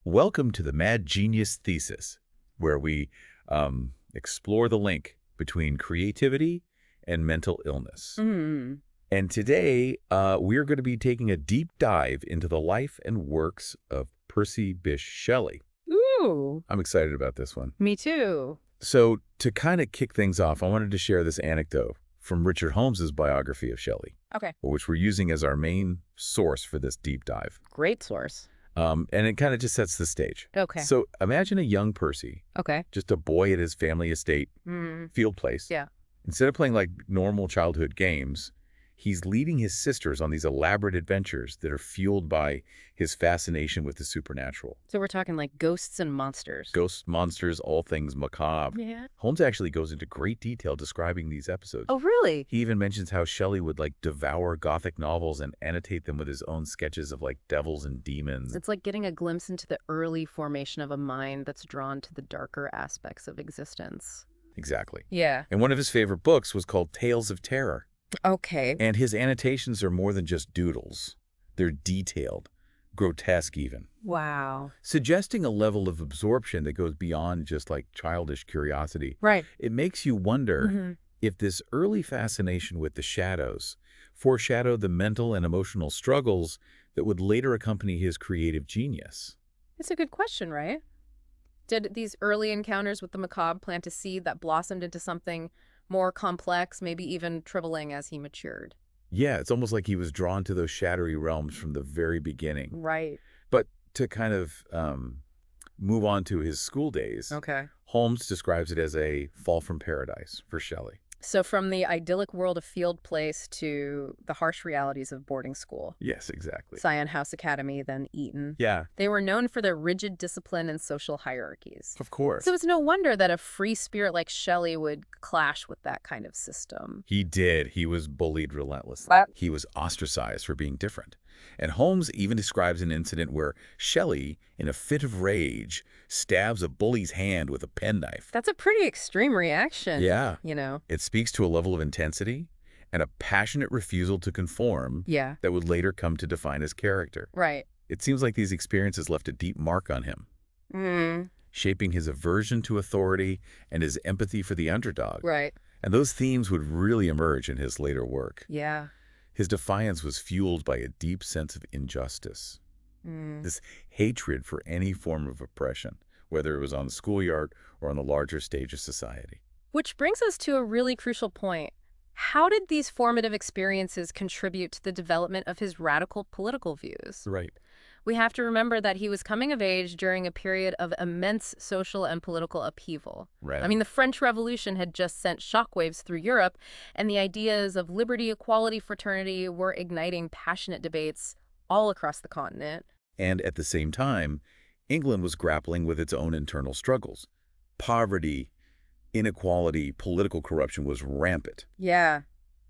Welcome to the Mad Genius Thesis, where we explore the link between creativity and mental illness. Mm. And today, we're going to be taking a deep dive into the life and works of Percy Bysshe Shelley. Ooh, I'm excited about this one. me too. So to kind of kick things off, I wanted to share this anecdote from Richard Holmes's biography of Shelley, Okay. which we're using as our main source for this deep dive. Great source. And it kind of just sets the stage. Okay. So imagine a young Percy, Okay. just a boy at his family estate, field place. Yeah. Instead of playing like normal childhood games, he's leading his sisters on these elaborate adventures that are fueled by his fascination with the supernatural. So we're talking like ghosts and monsters. Ghosts, monsters, all things macabre. Yeah. Holmes actually goes into great detail describing these episodes. Oh, really? He even mentions how Shelley would like devour Gothic novels and annotate them with his own sketches of like devils and demons. It's like getting a glimpse into the early formation of a mind that's drawn to the darker aspects of existence. Exactly. Yeah. And one of his favorite books was called Tales of Terror. Okay. And his annotations are more than just doodles. They're detailed, grotesque even, Wow. suggesting a level of absorption that goes beyond just like childish curiosity. Right. It makes you wonder Mm-hmm. if this early fascination with the shadows foreshadowed the mental and emotional struggles that would later accompany his creative genius. It's a good question, right? Did these early encounters with the macabre plant a seed that blossomed into something more complex, maybe even troubling as he matured? Yeah, it's almost like he was drawn to those shadowy realms from the very beginning. Right. But to kind of move on to his school days, Okay. Holmes describes it as a fall from paradise for Shelley. So from the idyllic world of Field Place to the harsh realities of boarding school. Yes, exactly. Scion House Academy, then Eton. Yeah, They were known for their rigid discipline and social hierarchies. of course. So it's no wonder that a free spirit like Shelley would clash with that kind of system. He did. He was bullied relentlessly. What? He was ostracized for being different. And Holmes even describes an incident where Shelley, in a fit of rage, stabs a bully's hand with a penknife. That's a pretty extreme reaction. Yeah. You know? It speaks to a level of intensity and a passionate refusal to conform Yeah. that would later come to define his character. Right. It seems like these experiences left a deep mark on him, shaping his aversion to authority and his empathy for the underdog. Right. And those themes would really emerge in his later work. Yeah. His defiance was fueled by a deep sense of injustice, this hatred for any form of oppression, whether it was on the schoolyard or on the larger stage of society. Which brings us to a really crucial point. How did these formative experiences contribute to the development of his radical political views? Right. We have to remember that he was coming of age during a period of immense social and political upheaval. Right. I mean, the French Revolution had just sent shockwaves through Europe, and the ideas of liberty, equality, fraternity were igniting passionate debates all across the continent. And at the same time, England was grappling with its own internal struggles. Poverty, inequality, political corruption was rampant. Yeah.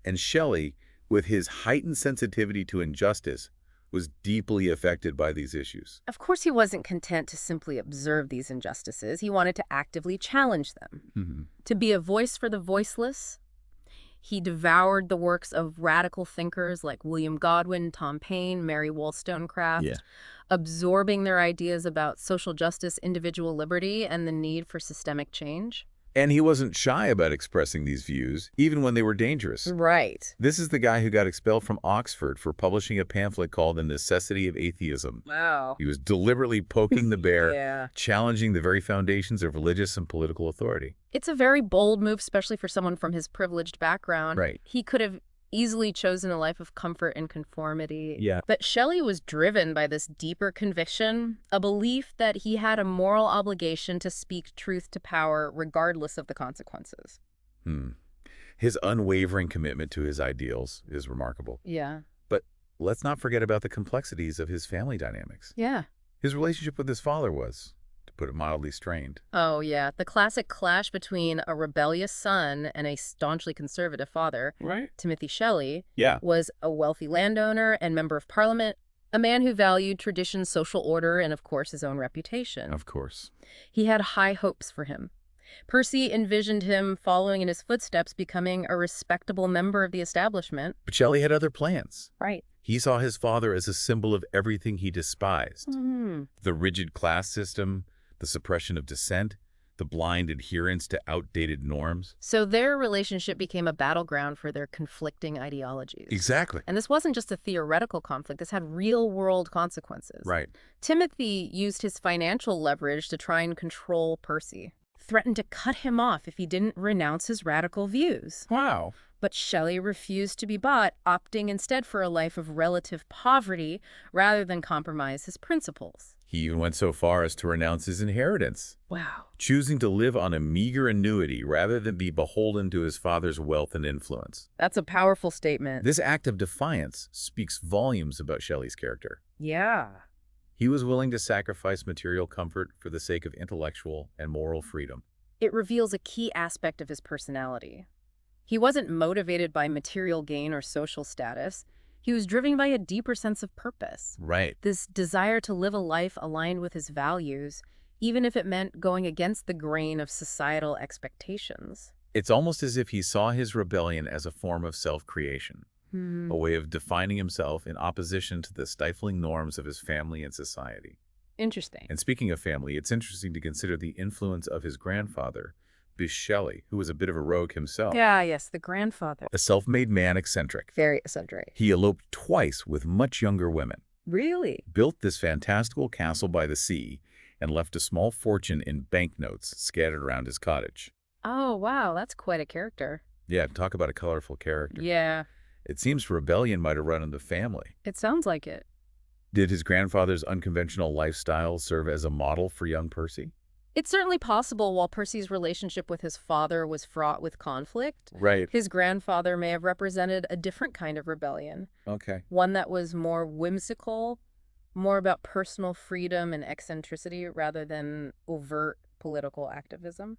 And Shelley, with his heightened sensitivity to injustice, was deeply affected by these issues. Of course, he wasn't content to simply observe these injustices. He wanted to actively challenge them. To be a voice for the voiceless. He devoured the works of radical thinkers like William Godwin, Tom Paine, Mary Wollstonecraft, absorbing their ideas about social justice, individual liberty, and the need for systemic change. And he wasn't shy about expressing these views, even when they were dangerous. Right. This is the guy who got expelled from Oxford for publishing a pamphlet called The Necessity of Atheism. Wow. He was deliberately poking the bear, Yeah. challenging the very foundations of religious and political authority. It's a very bold move, especially for someone from his privileged background. Right. He could have easily chosen a life of comfort and conformity. Yeah. But Shelley was driven by this deeper conviction, a belief that he had a moral obligation to speak truth to power regardless of the consequences. His unwavering commitment to his ideals is remarkable. Yeah. But let's not forget about the complexities of his family dynamics. Yeah. His relationship with his father was, to put it mildly, strained. Oh, yeah. The classic clash between a rebellious son and a staunchly conservative father, Right. Timothy Shelley, Yeah. was a wealthy landowner and member of parliament, a man who valued tradition, social order, and, of course, his own reputation. Of course. He had high hopes for him. Percy envisioned him following in his footsteps, becoming a respectable member of the establishment. But Shelley had other plans. Right. He saw his father as a symbol of everything he despised. The rigid class system, the suppression of dissent, the blind adherence to outdated norms. So their relationship became a battleground for their conflicting ideologies. Exactly. And this wasn't just a theoretical conflict. This had real-world consequences. Right. Timothy used his financial leverage to try and control Percy, threatened to cut him off if he didn't renounce his radical views. Wow. But Shelley refused to be bought, opting instead for a life of relative poverty rather than compromise his principles. He even went so far as to renounce his inheritance, Wow. choosing to live on a meager annuity rather than be beholden to his father's wealth and influence. That's a powerful statement. This act of defiance speaks volumes about Shelley's character. Yeah. He was willing to sacrifice material comfort for the sake of intellectual and moral freedom. It reveals a key aspect of his personality. He wasn't motivated by material gain or social status. He was driven by a deeper sense of purpose. Right. This desire to live a life aligned with his values, even if it meant going against the grain of societal expectations. It's almost as if he saw his rebellion as a form of self-creation, a way of defining himself in opposition to the stifling norms of his family and society. Interesting. And speaking of family, it's interesting to consider the influence of his grandfather, Percy Shelley, who was a bit of a rogue himself. Yes, the grandfather. A self-made man, eccentric. Very eccentric. He eloped twice with much younger women, Really? built this fantastical castle by the sea, and left a small fortune in banknotes scattered around his cottage. Oh, wow, that's quite a character. Yeah, talk about a colorful character. Yeah, It seems rebellion might have run in the family. it sounds like it. Did his grandfather's unconventional lifestyle serve as a model for young Percy? It's certainly possible while Percy's relationship with his father was fraught with conflict, Right. his grandfather may have represented a different kind of rebellion, Okay. one that was more whimsical, more about personal freedom and eccentricity rather than overt political activism.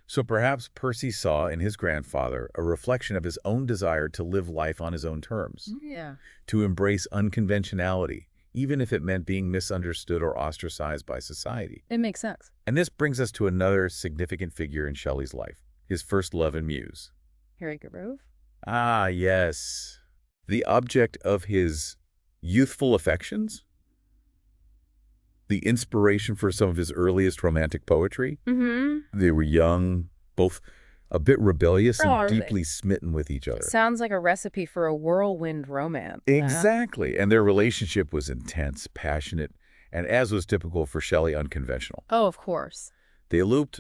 So perhaps Percy saw in his grandfather a reflection of his own desire to live life on his own terms, Yeah. to embrace unconventionality, even if it meant being misunderstood or ostracized by society. It makes sense. And this brings us to another significant figure in Shelley's life, his first love and muse. Harry Grove? Ah, yes. The object of his youthful affections? The inspiration for some of his earliest romantic poetry? Mm-hmm. They were young, both a bit rebellious and Oh, deeply smitten with each other. Sounds like a recipe for a whirlwind romance. Exactly. And their relationship was intense, passionate, and as was typical for Shelley, unconventional. Oh, of course. They eloped,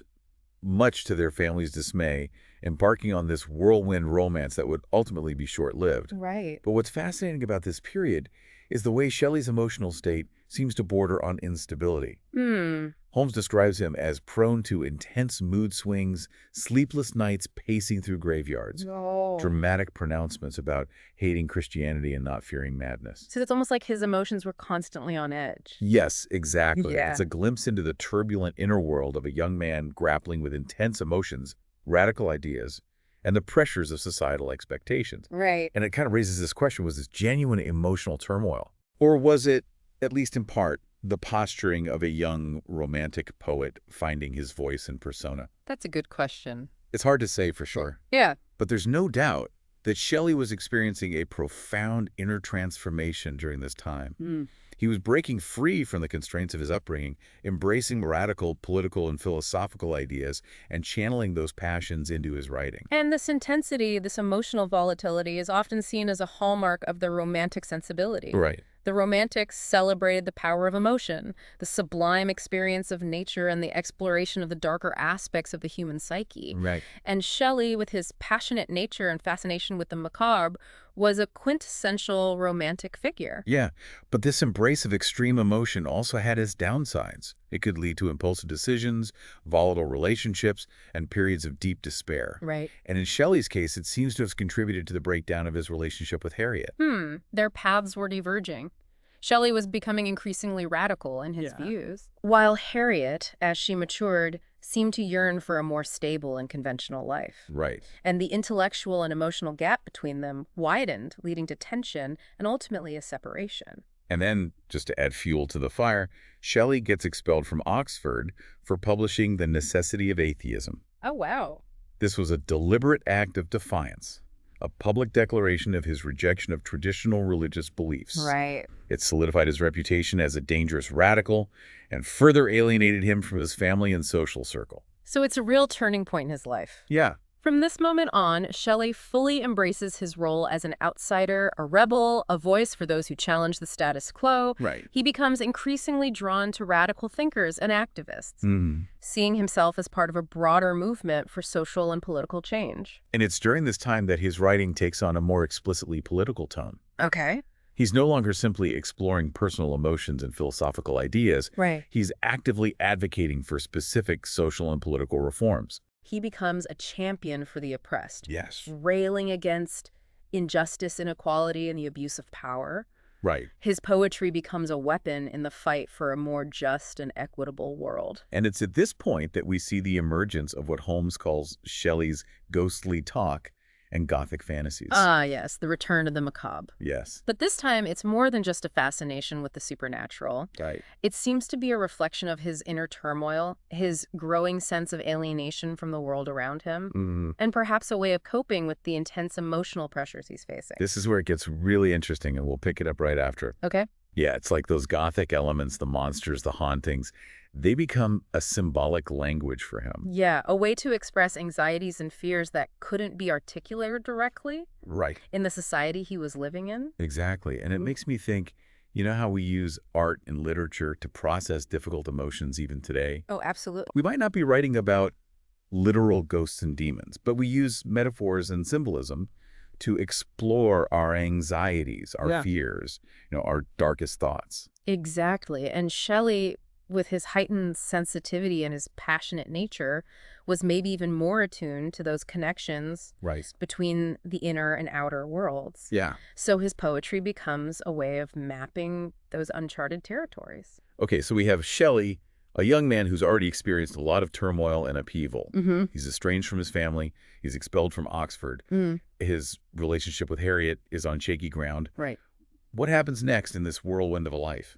much to their family's dismay, embarking on this whirlwind romance that would ultimately be short-lived. Right. But what's fascinating about this period is the way Shelley's emotional state seems to border on instability. Holmes describes him as prone to intense mood swings, sleepless nights pacing through graveyards, dramatic pronouncements about hating Christianity and not fearing madness. So it's almost like his emotions were constantly on edge. Yes, exactly. Yeah. It's a glimpse into the turbulent inner world of a young man grappling with intense emotions, radical ideas, and the pressures of societal expectations. Right. And it kind of raises this question, was this genuine emotional turmoil? Or was it, at least in part, the posturing of a young romantic poet finding his voice and persona? That's a good question. It's hard to say for sure. Yeah. But there's no doubt that Shelley was experiencing a profound inner transformation during this time. He was breaking free from the constraints of his upbringing, embracing radical political and philosophical ideas, and channeling those passions into his writing. And this intensity, this emotional volatility, is often seen as a hallmark of the romantic sensibility. Right. The Romantics celebrated the power of emotion, the sublime experience of nature, and the exploration of the darker aspects of the human psyche. Right. And Shelley, with his passionate nature and fascination with the macabre, was a quintessential romantic figure. Yeah, but this embrace of extreme emotion also had its downsides. It could lead to impulsive decisions, volatile relationships, and periods of deep despair. Right. And in Shelley's case, it seems to have contributed to the breakdown of his relationship with Harriet. Their paths were diverging. Shelley was becoming increasingly radical in his views, while Harriet, as she matured, seemed to yearn for a more stable and conventional life. Right. And the intellectual and emotional gap between them widened, leading to tension and ultimately a separation. And then, just to add fuel to the fire, Shelley gets expelled from Oxford for publishing The Necessity of Atheism. Oh, wow. This was a deliberate act of defiance, a public declaration of his rejection of traditional religious beliefs. Right. It solidified his reputation as a dangerous radical and further alienated him from his family and social circle. So it's a real turning point in his life. Yeah. From this moment on, Shelley fully embraces his role as an outsider, a rebel, a voice for those who challenge the status quo. Right. He becomes increasingly drawn to radical thinkers and activists, seeing himself as part of a broader movement for social and political change. And it's during this time that his writing takes on a more explicitly political tone. Okay. He's no longer simply exploring personal emotions and philosophical ideas. Right. He's actively advocating for specific social and political reforms. He becomes a champion for the oppressed. Yes. Railing against injustice, inequality, and the abuse of power. Right. His poetry becomes a weapon in the fight for a more just and equitable world. And it's at this point that we see the emergence of what Holmes calls Shelley's ghostly talk and Gothic fantasies. Ah, yes, the return of the macabre. Yes. But this time, it's more than just a fascination with the supernatural. Right. It seems to be a reflection of his inner turmoil, his growing sense of alienation from the world around him, and perhaps a way of coping with the intense emotional pressures he's facing. This is where it gets really interesting, and we'll pick it up right after. Okay. Yeah, it's like those Gothic elements, the monsters, the hauntings, they become a symbolic language for him. Yeah, a way to express anxieties and fears that couldn't be articulated directly Right. in the society he was living in. Exactly. And it makes me think, you know how we use art and literature to process difficult emotions even today? Oh, absolutely. We might not be writing about literal ghosts and demons, but we use metaphors and symbolism to explore our anxieties, our fears, our darkest thoughts. Exactly. And Shelley, with his heightened sensitivity and his passionate nature, was maybe even more attuned to those connections between the inner and outer worlds. Yeah. So his poetry becomes a way of mapping those uncharted territories. Okay, so we have Shelley, a young man who's already experienced a lot of turmoil and upheaval. He's estranged from his family. He's expelled from Oxford. His relationship with Harriet is on shaky ground. Right. What happens next in this whirlwind of a life?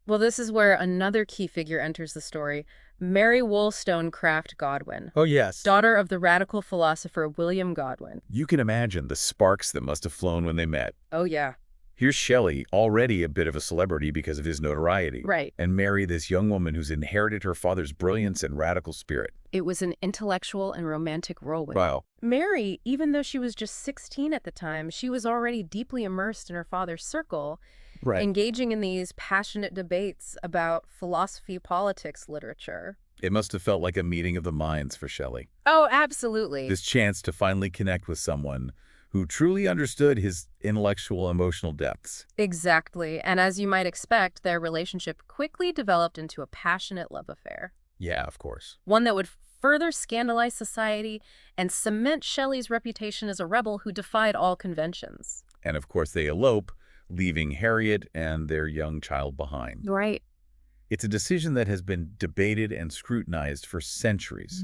Well, this is where another key figure enters the story, Mary Wollstonecraft Godwin. Oh, yes. Daughter of the radical philosopher William Godwin. You can imagine the sparks that must have flown when they met. Oh, yeah. Here's Shelley, already a bit of a celebrity because of his notoriety. Right. And Mary, this young woman who's inherited her father's brilliance and radical spirit. It was an intellectual and romantic whirlwind. Wow. Mary, even though she was just 16 at the time, she was already deeply immersed in her father's circle, engaging in these passionate debates about philosophy, politics, literature. It must have felt like a meeting of the minds for Shelley. Oh, absolutely. This chance to finally connect with someone who truly understood his intellectual, emotional depths. Exactly. And as you might expect, their relationship quickly developed into a passionate love affair. Yeah, of course. One that would further scandalize society and cement Shelley's reputation as a rebel who defied all conventions. And of course they elope, leaving Harriet and their young child behind. Right. It's a decision that has been debated and scrutinized for centuries.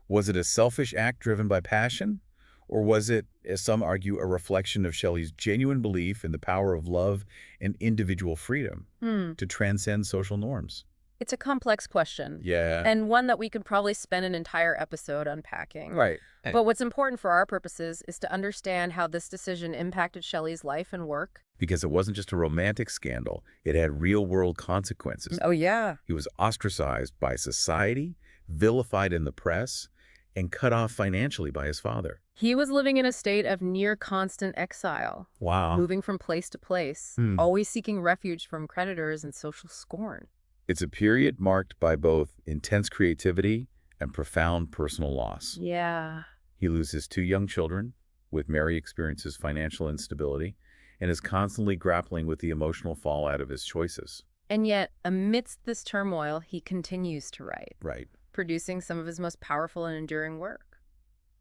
Was it a selfish act driven by passion? Or was it, as some argue, a reflection of Shelley's genuine belief in the power of love and individual freedom to transcend social norms? It's a complex question. Yeah. And one that we could probably spend an entire episode unpacking. Right. But what's important for our purposes is to understand how this decision impacted Shelley's life and work. Because it wasn't just a romantic scandal. It had real-world consequences. Oh, yeah. He was ostracized by society, vilified in the press, and cut off financially by his father. He was living in a state of near constant exile. Wow. Moving from place to place, always seeking refuge from creditors and social scorn. It's a period marked by both intense creativity and profound personal loss. Yeah. He loses 2 young children, with Mary experiences financial instability, and is constantly grappling with the emotional fallout of his choices. And yet, amidst this turmoil, he continues to write. Right. Producing some of his most powerful and enduring work.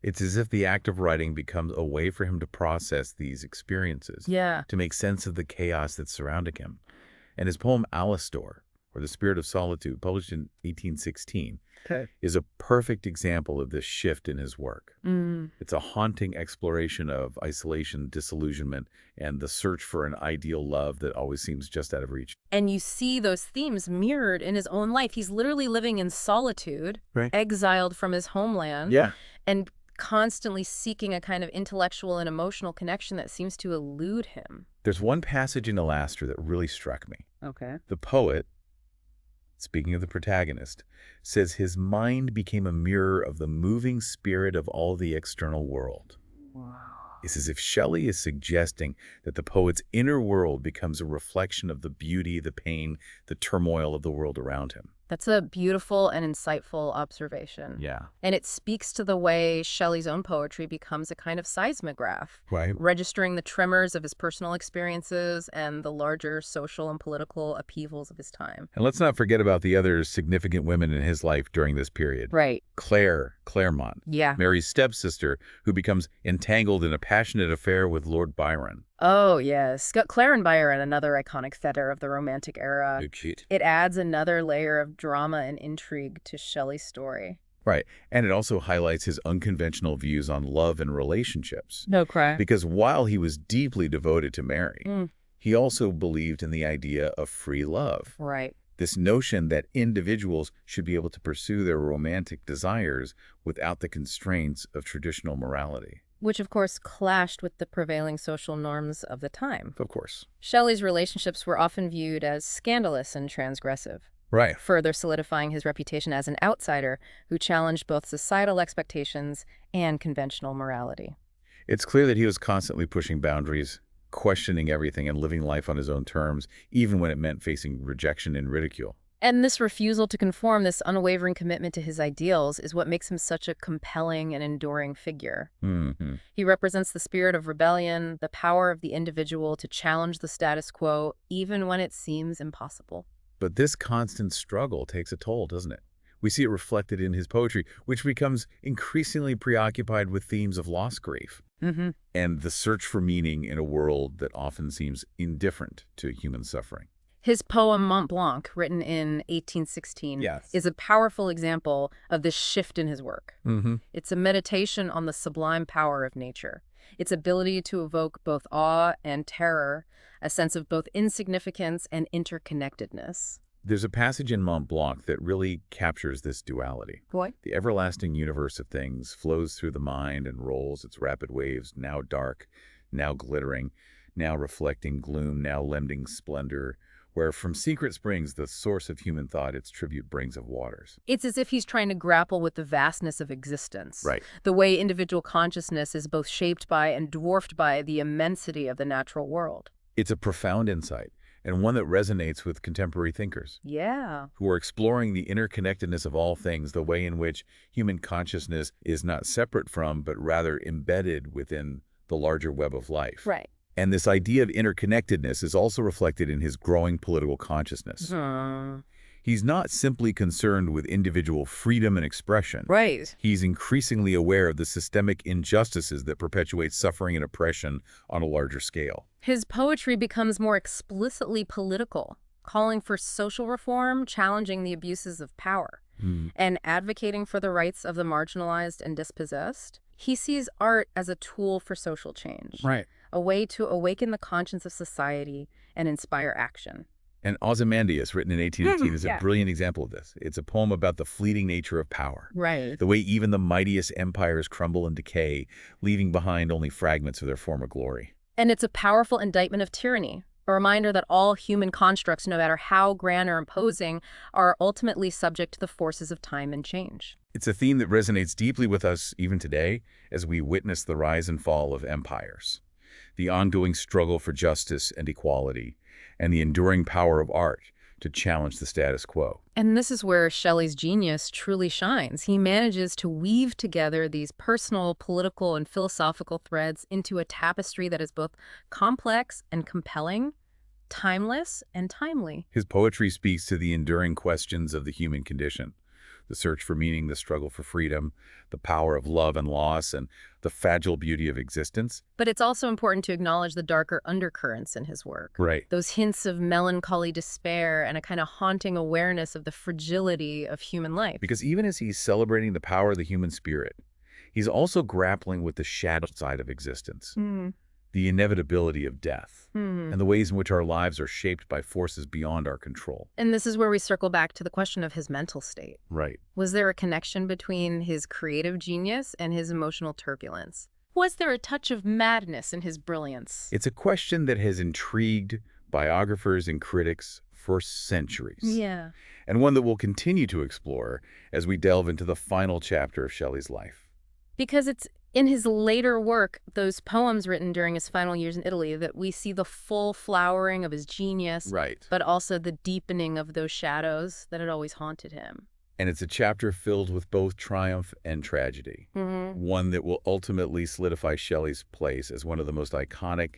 It's as if the act of writing becomes a way for him to process these experiences, to make sense of the chaos that's surrounding him. And his poem Alastor, or The Spirit of Solitude, published in 1816, is a perfect example of this shift in his work. It's a haunting exploration of isolation, disillusionment, and the search for an ideal love that always seems just out of reach. And you see those themes mirrored in his own life. He's literally living in solitude, exiled from his homeland, and constantly seeking a kind of intellectual and emotional connection that seems to elude him. There's one passage in Alastor that really struck me. Okay. The poet, speaking of the protagonist, says his mind became a mirror of the moving spirit of all the external world. Wow. It's as if Shelley is suggesting that the poet's inner world becomes a reflection of the beauty, the pain, the turmoil of the world around him. That's a beautiful and insightful observation. Yeah. And it speaks to the way Shelley's own poetry becomes a kind of seismograph, Right. registering the tremors of his personal experiences and the larger social and political upheavals of his time. And let's not forget about the other significant women in his life during this period. Right. Claremont, Yeah. Mary's stepsister, who becomes entangled in a passionate affair with Lord Byron. Oh, yes. Clare Byron, another iconic figure of the Romantic era. Cute. It adds another layer of drama and intrigue to Shelley's story. Right. And it also highlights his unconventional views on love and relationships. No cry. Because while he was deeply devoted to Mary, he also believed in the idea of free love. Right. This notion that individuals should be able to pursue their romantic desires without the constraints of traditional morality. Which, of course, clashed with the prevailing social norms of the time. Of course. Shelley's relationships were often viewed as scandalous and transgressive, Right. further solidifying his reputation as an outsider who challenged both societal expectations and conventional morality. It's clear that he was constantly pushing boundaries, questioning everything, and living life on his own terms, even when it meant facing rejection and ridicule. And this refusal to conform, this unwavering commitment to his ideals, is what makes him such a compelling and enduring figure. He represents the spirit of rebellion, the power of the individual to challenge the status quo, even when it seems impossible. But this constant struggle takes a toll, doesn't it? We see it reflected in his poetry, which becomes increasingly preoccupied with themes of lost grief and the search for meaning in a world that often seems indifferent to human suffering. His poem Mont Blanc, written in 1816, is a powerful example of this shift in his work. It's a meditation on the sublime power of nature, its ability to evoke both awe and terror, a sense of both insignificance and interconnectedness. There's a passage in Mont Blanc that really captures this duality. Boy. The everlasting universe of things flows through the mind and rolls its rapid waves, now dark, now glittering, now reflecting gloom, now lending splendor, where from secret springs the source of human thought its tribute brings of waters. It's as if he's trying to grapple with the vastness of existence. Right. The way individual consciousness is both shaped by and dwarfed by the immensity of the natural world. It's a profound insight, and one that resonates with contemporary thinkers. Yeah. Who are exploring the interconnectedness of all things, the way in which human consciousness is not separate from, but rather embedded within the larger web of life. Right. And this idea of interconnectedness is also reflected in his growing political consciousness. He's not simply concerned with individual freedom and expression. Right. He's increasingly aware of the systemic injustices that perpetuate suffering and oppression on a larger scale. His poetry becomes more explicitly political, calling for social reform, challenging the abuses of power, and advocating for the rights of the marginalized and dispossessed. He sees art as a tool for social change. Right. A way to awaken the conscience of society and inspire action. And Ozymandias, written in 1818, is a brilliant example of this. It's a poem about the fleeting nature of power. Right. The way even the mightiest empires crumble and decay, leaving behind only fragments of their former glory. And it's a powerful indictment of tyranny, a reminder that all human constructs, no matter how grand or imposing, are ultimately subject to the forces of time and change. It's a theme that resonates deeply with us even today as we witness the rise and fall of empires, the ongoing struggle for justice and equality, and the enduring power of art to challenge the status quo. And this is where Shelley's genius truly shines. He manages to weave together these personal, political, and philosophical threads into a tapestry that is both complex and compelling, timeless and timely. His poetry speaks to the enduring questions of the human condition, the search for meaning, the struggle for freedom, the power of love and loss, and the fragile beauty of existence. But it's also important to acknowledge the darker undercurrents in his work. Right. Those hints of melancholy despair and a kind of haunting awareness of the fragility of human life. Because even as he's celebrating the power of the human spirit, he's also grappling with the shadow side of existence. the inevitability of death, and the ways in which our lives are shaped by forces beyond our control. And this is where we circle back to the question of his mental state. Right. Was there a connection between his creative genius and his emotional turbulence? Was there a touch of madness in his brilliance? It's a question that has intrigued biographers and critics for centuries. Yeah. And one that we'll continue to explore as we delve into the final chapter of Shelley's life. Because it's in his later work, those poems written during his final years in Italy, that we see the full flowering of his genius, Right. but also the deepening of those shadows that had always haunted him. And it's a chapter filled with both triumph and tragedy, one that will ultimately solidify Shelley's place as one of the most iconic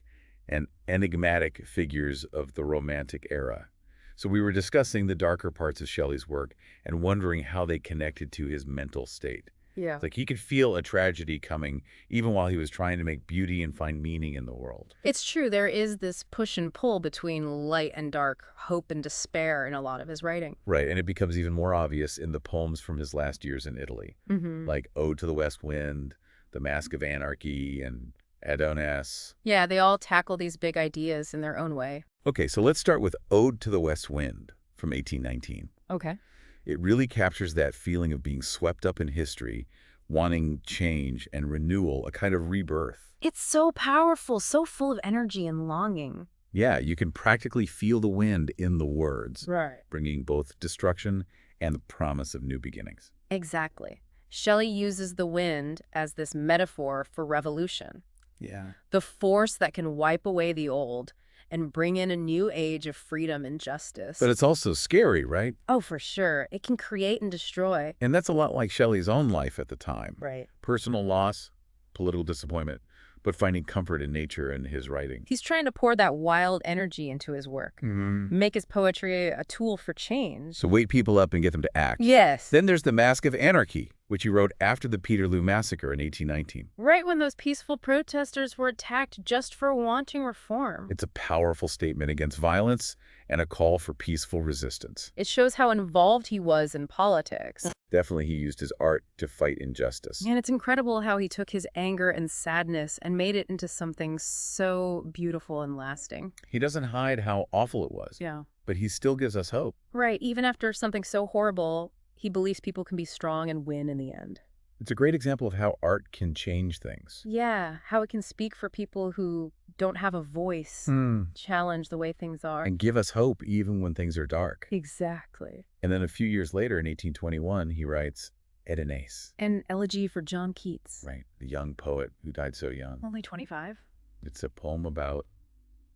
and enigmatic figures of the Romantic era. So we were discussing the darker parts of Shelley's work and wondering how they connected to his mental state. Yeah. Like he could feel a tragedy coming even while he was trying to make beauty and find meaning in the world. It's true, there is this push and pull between light and dark, hope and despair in a lot of his writing. Right, and it becomes even more obvious in the poems from his last years in Italy, like Ode to the West Wind, The Mask of Anarchy, and Adonis. Yeah, they all tackle these big ideas in their own way. Okay, so let's start with Ode to the West Wind from 1819. Okay. It really captures that feeling of being swept up in history, wanting change and renewal, a kind of rebirth. It's so powerful, so full of energy and longing. Yeah, you can practically feel the wind in the words, Right. bringing both destruction and the promise of new beginnings. Exactly. Shelley uses the wind as this metaphor for revolution, Yeah. the force that can wipe away the old and bring in a new age of freedom and justice. But it's also scary, right? Oh, for sure. It can create and destroy. And that's a lot like Shelley's own life at the time. Right. Personal loss, political disappointment, but finding comfort in nature and his writing. He's trying to pour that wild energy into his work, make his poetry a tool for change. So wake people up and get them to act. Yes. Then there's The Mask of Anarchy, which he wrote after the Peterloo Massacre in 1819. Right when those peaceful protesters were attacked just for wanting reform. It's a powerful statement against violence and a call for peaceful resistance. It shows how involved he was in politics. Definitely he used his art to fight injustice. And it's incredible how he took his anger and sadness and made it into something so beautiful and lasting. He doesn't hide how awful it was, Yeah. but he still gives us hope. Right. Even after something so horrible, he believes people can be strong and win in the end. It's a great example of how art can change things. Yeah. How it can speak for people who don't have a voice, challenge the way things are. And give us hope even when things are dark. Exactly. And then a few years later, in 1821, he writes Adonis. An elegy for John Keats. Right, the young poet who died so young. Only 25. It's a poem about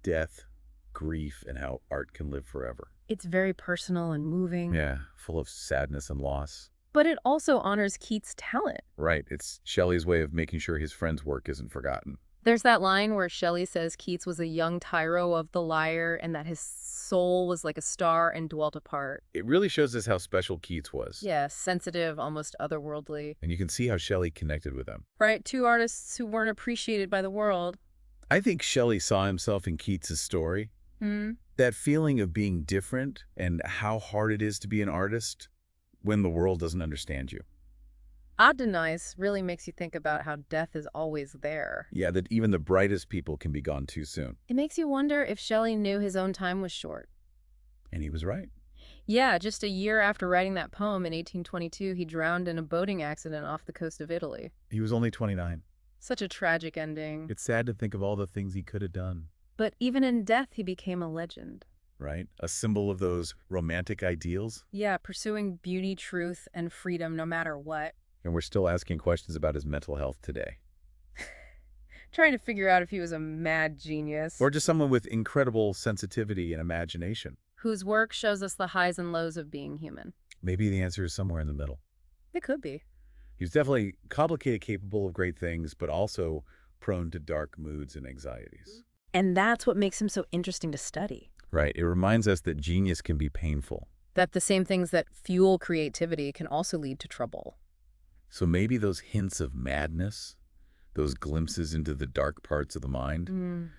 death, grief, and how art can live forever. It's very personal and moving. Yeah, full of sadness and loss. But it also honors Keats' talent. Right, it's Shelley's way of making sure his friend's work isn't forgotten. There's that line where Shelley says Keats was a young tyro of the lyre and that his soul was like a star and dwelt apart. It really shows us how special Keats was. Yeah, sensitive, almost otherworldly. And you can see how Shelley connected with him. Right, two artists who weren't appreciated by the world. I think Shelley saw himself in Keats's story. That feeling of being different and how hard it is to be an artist when the world doesn't understand you. Adonis really makes you think about how death is always there. Yeah, that even the brightest people can be gone too soon. It makes you wonder if Shelley knew his own time was short. And he was right. Yeah, just a year after writing that poem in 1822, he drowned in a boating accident off the coast of Italy. He was only 29. Such a tragic ending. It's sad to think of all the things he could have done. But even in death, he became a legend. Right? A symbol of those romantic ideals. Yeah, pursuing beauty, truth, and freedom no matter what. And we're still asking questions about his mental health today. Trying to figure out if he was a mad genius. Or just someone with incredible sensitivity and imagination. Whose work shows us the highs and lows of being human. Maybe the answer is somewhere in the middle. It could be. He was definitely complicated, capable of great things, but also prone to dark moods and anxieties. And that's what makes him so interesting to study. Right. It reminds us that genius can be painful. That the same things that fuel creativity can also lead to trouble. So maybe those hints of madness, those glimpses into the dark parts of the mind,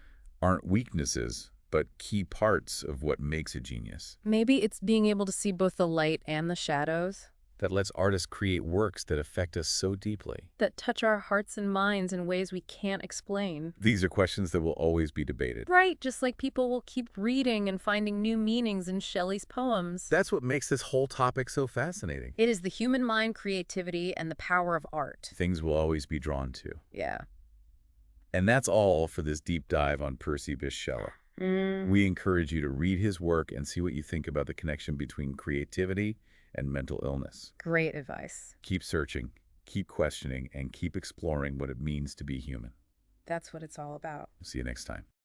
aren't weaknesses, but key parts of what makes a genius. Maybe it's being able to see both the light and the shadows. that lets artists create works that affect us so deeply? That touch our hearts and minds in ways we can't explain. These are questions that will always be debated. Right, just like people will keep reading and finding new meanings in Shelley's poems. That's what makes this whole topic so fascinating. It is the human mind, creativity, and the power of art. Things we'll always be drawn to. Yeah. And that's all for this deep dive on Percy Shelley. We encourage you to read his work and see what you think about the connection between creativity and mental illness. Great advice. Keep searching, keep questioning, and keep exploring what it means to be human. That's what it's all about. See you next time.